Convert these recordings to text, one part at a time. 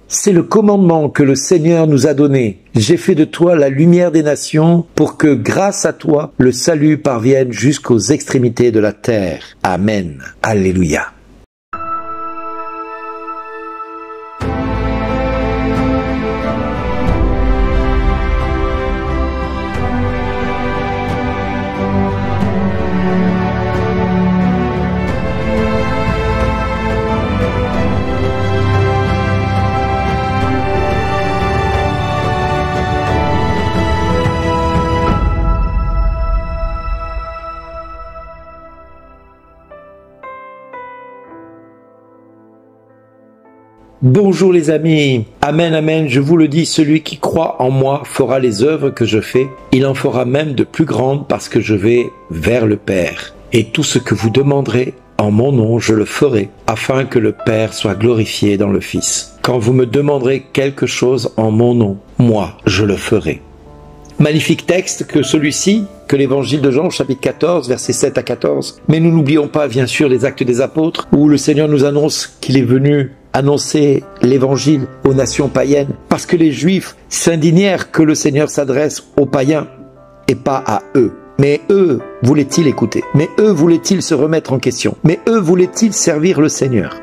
C'est le commandement que le Seigneur nous a donné. J'ai fait de toi la lumière des nations pour que grâce à toi, le salut parvienne jusqu'aux extrémités de la terre. Amen. Alléluia. Bonjour les amis, amen, amen, je vous le dis, celui qui croit en moi fera les œuvres que je fais, il en fera même de plus grandes parce que je vais vers le Père. Et tout ce que vous demanderez en mon nom, je le ferai, afin que le Père soit glorifié dans le Fils. Quand vous me demanderez quelque chose en mon nom, moi, je le ferai. Magnifique texte que celui-ci, que l'évangile de Jean, chapitre 14, versets 7 à 14. Mais nous n'oublions pas, bien sûr, les actes des apôtres, où le Seigneur nous annonce qu'il est venu annoncer l'évangile aux nations païennes, parce que les Juifs s'indignèrent que le Seigneur s'adresse aux païens et pas à eux. Mais eux voulaient-ils écouter? Mais eux voulaient-ils se remettre en question? Mais eux voulaient-ils servir le Seigneur?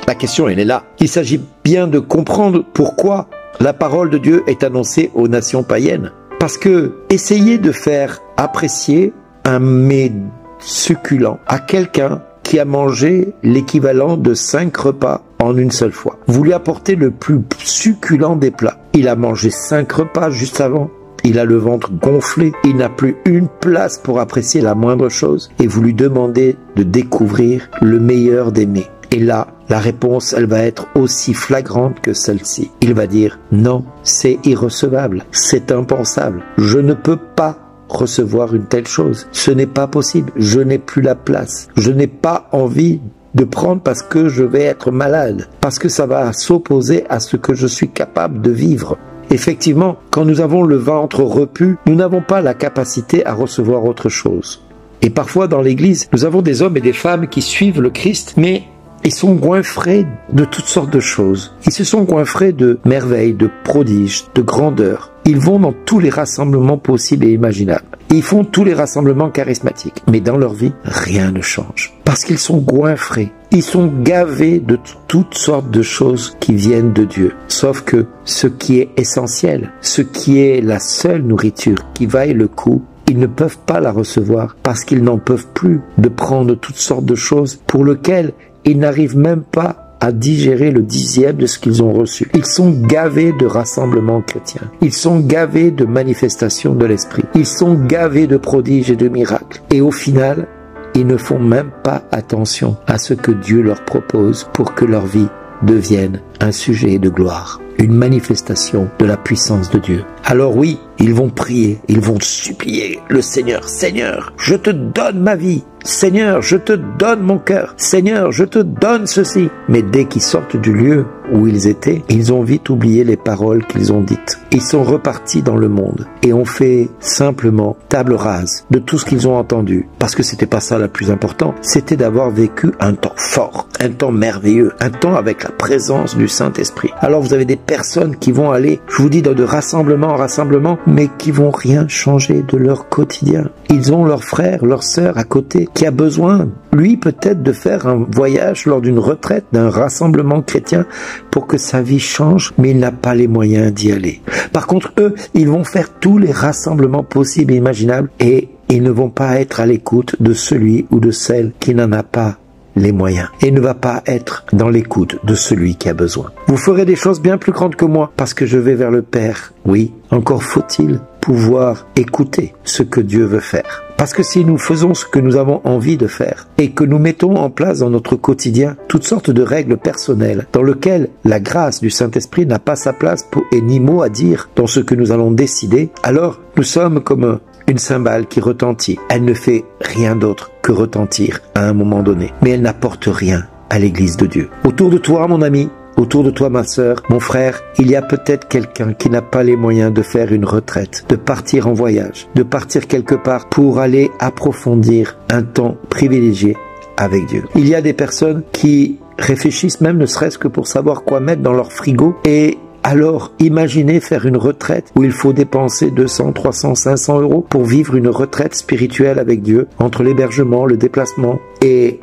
La question, elle est là. Il s'agit bien de comprendre pourquoi la parole de Dieu est annoncée aux nations païennes. Parce que essayer de faire apprécier un mets succulent à quelqu'un qui a mangé l'équivalent de 5 repas en une seule fois. Vous lui apportez le plus succulent des plats. Il a mangé 5 repas juste avant. Il a le ventre gonflé. Il n'a plus une place pour apprécier la moindre chose. Et vous lui demandez de découvrir le meilleur des mets. Et là, la réponse, elle va être aussi flagrante que celle-ci. Il va dire, non, c'est irrecevable, c'est impensable. Je ne peux pas recevoir une telle chose. Ce n'est pas possible. Je n'ai plus la place. Je n'ai pas envie de prendre parce que je vais être malade, parce que ça va s'opposer à ce que je suis capable de vivre. Effectivement, quand nous avons le ventre repu, nous n'avons pas la capacité à recevoir autre chose. Et parfois dans l'Église, nous avons des hommes et des femmes qui suivent le Christ, mais ils sont goinfrés de toutes sortes de choses. Ils se sont goinfrés de merveilles, de prodiges, de grandeur. Ils vont dans tous les rassemblements possibles et imaginables. Ils font tous les rassemblements charismatiques. Mais dans leur vie, rien ne change. Parce qu'ils sont goinfrés. Ils sont gavés de toutes sortes de choses qui viennent de Dieu. Sauf que ce qui est essentiel, ce qui est la seule nourriture qui vaille le coup, ils ne peuvent pas la recevoir parce qu'ils n'en peuvent plus de prendre toutes sortes de choses pour lesquelles ils n'arrivent même pas à digérer le 10e de ce qu'ils ont reçu. Ils sont gavés de rassemblements chrétiens. Ils sont gavés de manifestations de l'esprit. Ils sont gavés de prodiges et de miracles. Et au final, ils ne font même pas attention à ce que Dieu leur propose pour que leur vie devienne un sujet de gloire, une manifestation de la puissance de Dieu. Alors oui, ils vont prier, ils vont supplier le Seigneur. Seigneur, je te donne ma vie. Seigneur, je te donne mon cœur. Seigneur, je te donne ceci. Mais dès qu'ils sortent du lieu où ils étaient, ils ont vite oublié les paroles qu'ils ont dites. Ils sont repartis dans le monde et ont fait simplement table rase de tout ce qu'ils ont entendu. Parce que c'était pas ça le plus important. C'était d'avoir vécu un temps fort, un temps merveilleux, un temps avec la présence du Saint-Esprit. Alors vous avez des personnes qui vont aller, je vous dis, de rassemblement en rassemblement, mais qui vont rien changer de leur quotidien. Ils ont leur frère, leur sœur à côté qui a besoin, lui peut-être, de faire un voyage lors d'une retraite, d'un rassemblement chrétien pour que sa vie change, mais il n'a pas les moyens d'y aller. Par contre, eux, ils vont faire tous les rassemblements possibles et imaginables et ils ne vont pas être à l'écoute de celui ou de celle qui n'en a pas les moyens et ne va pas être dans l'écoute de celui qui a besoin. Vous ferez des choses bien plus grandes que moi parce que je vais vers le Père. Oui, encore faut-il pouvoir écouter ce que Dieu veut faire. Parce que si nous faisons ce que nous avons envie de faire et que nous mettons en place dans notre quotidien toutes sortes de règles personnelles dans lesquelles la grâce du Saint-Esprit n'a pas sa place et ni mot à dire dans ce que nous allons décider, alors nous sommes comme une cymbale qui retentit. Elle ne fait rien d'autre que retentir à un moment donné. Mais elle n'apporte rien à l'Église de Dieu. Autour de toi, mon ami, autour de toi, ma sœur, mon frère, il y a peut-être quelqu'un qui n'a pas les moyens de faire une retraite, de partir en voyage, de partir quelque part pour aller approfondir un temps privilégié avec Dieu. Il y a des personnes qui réfléchissent même ne serait-ce que pour savoir quoi mettre dans leur frigo. Et alors, imaginez faire une retraite où il faut dépenser 200, 300, 500 euros pour vivre une retraite spirituelle avec Dieu, entre l'hébergement, le déplacement et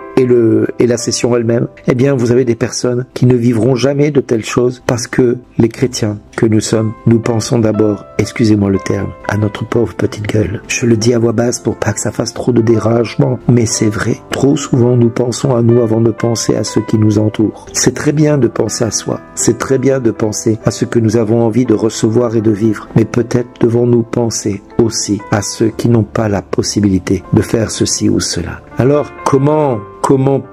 la session elle-même. Eh bien, vous avez des personnes qui ne vivront jamais de telles choses parce que les chrétiens que nous sommes, nous pensons d'abord, excusez-moi le terme, à notre pauvre petite gueule. Je le dis à voix basse pour pas que ça fasse trop de dérangement, mais c'est vrai. Trop souvent, nous pensons à nous avant de penser à ceux qui nous entourent. C'est très bien de penser à soi. C'est très bien de penser à ce que nous avons envie de recevoir et de vivre. Mais peut-être devons-nous penser aussi à ceux qui n'ont pas la possibilité de faire ceci ou cela. Alors, comment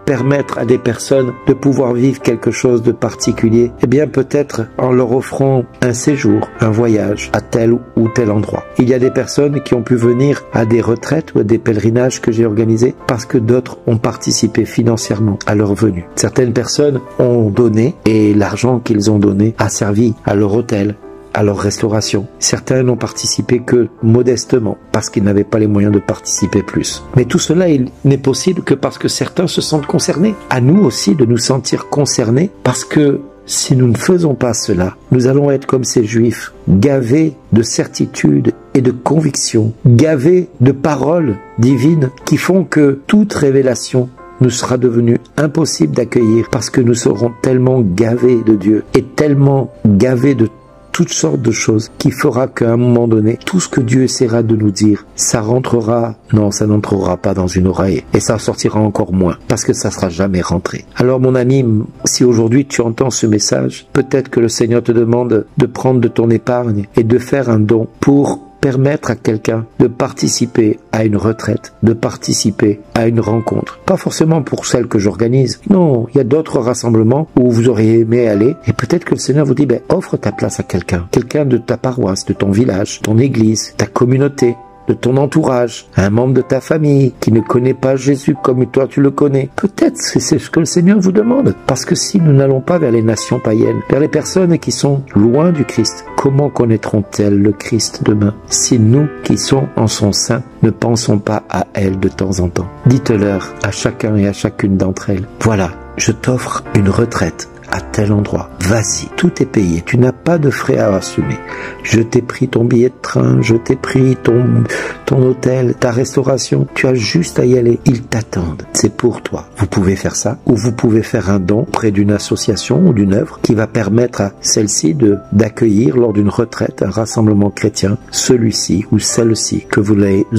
permettre à des personnes de pouvoir vivre quelque chose de particulier? Eh bien, peut-être en leur offrant un séjour, un voyage à tel ou tel endroit. Il y a des personnes qui ont pu venir à des retraites ou à des pèlerinages que j'ai organisés parce que d'autres ont participé financièrement à leur venue. Certaines personnes ont donné et l'argent qu'ils ont donné a servi à leur hôtel, à leur restauration. Certains n'ont participé que modestement parce qu'ils n'avaient pas les moyens de participer plus. Mais tout cela il n'est possible que parce que certains se sentent concernés. À nous aussi de nous sentir concernés parce que si nous ne faisons pas cela, nous allons être comme ces Juifs, gavés de certitude et de conviction, gavés de paroles divines qui font que toute révélation nous sera devenu impossible d'accueillir parce que nous serons tellement gavés de Dieu et tellement gavés de toutes sortes de choses qui fera qu'à un moment donné, tout ce que Dieu essaiera de nous dire, ça n'entrera pas dans une oreille et ça sortira encore moins parce que ça sera jamais rentré. Alors mon ami, si aujourd'hui tu entends ce message, peut-être que le Seigneur te demande de prendre de ton épargne et de faire un don pour permettre à quelqu'un de participer à une retraite, de participer à une rencontre. Pas forcément pour celle que j'organise. Non, il y a d'autres rassemblements où vous auriez aimé aller et peut-être que le Seigneur vous dit, offre ta place à quelqu'un de ta paroisse, de ton village, ton église, ta communauté, de ton entourage, un membre de ta famille qui ne connaît pas Jésus comme toi tu le connais. Peut-être c'est ce que le Seigneur vous demande. Parce que si nous n'allons pas vers les nations païennes, vers les personnes qui sont loin du Christ, comment connaîtront-elles le Christ demain si nous qui sommes en son sein ne pensons pas à elles de temps en temps? Dites-leur à chacun et à chacune d'entre elles, voilà, je t'offre une retraite à tel endroit. Vas-y, tout est payé, tu n'as pas de frais à assumer. Je t'ai pris ton billet de train, je t'ai pris ton hôtel, ta restauration, tu as juste à y aller. Ils t'attendent, c'est pour toi. Vous pouvez faire ça, ou vous pouvez faire un don auprès d'une association ou d'une œuvre qui va permettre à celle-ci d'accueillir lors d'une retraite, un rassemblement chrétien, celui-ci ou celle-ci que vous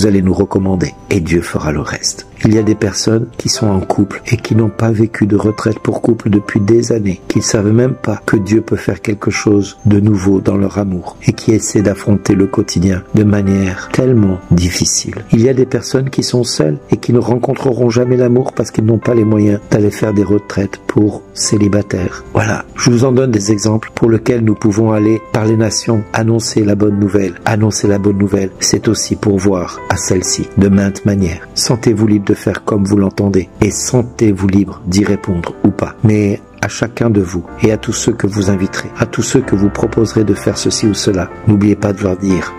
allez nous recommander. Et Dieu fera le reste. Il y a des personnes qui sont en couple et qui n'ont pas vécu de retraite pour couple depuis des années, qui ne savent même pas que Dieu peut faire quelque chose de nouveau dans leur amour et qui essaient d'affronter le quotidien de manière tellement difficile. Il y a des personnes qui sont seules et qui ne rencontreront jamais l'amour parce qu'ils n'ont pas les moyens d'aller faire des retraites pour célibataires. Voilà, je vous en donne des exemples pour lesquels nous pouvons aller par les nations annoncer la bonne nouvelle. Annoncer la bonne nouvelle, c'est aussi pourvoir à celle-ci de maintes manières. Sentez-vous libre de faire comme vous l'entendez et sentez-vous libre d'y répondre ou pas. Mais à chacun de vous et à tous ceux que vous inviterez, à tous ceux que vous proposerez de faire ceci ou cela, n'oubliez pas de leur dire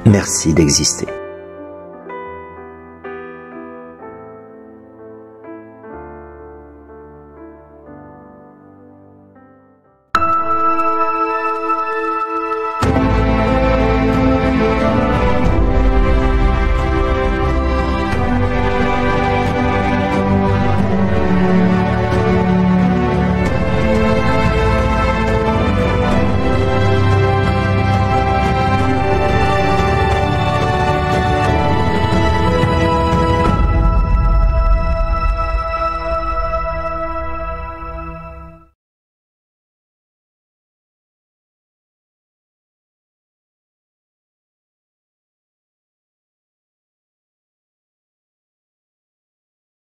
merci d'exister.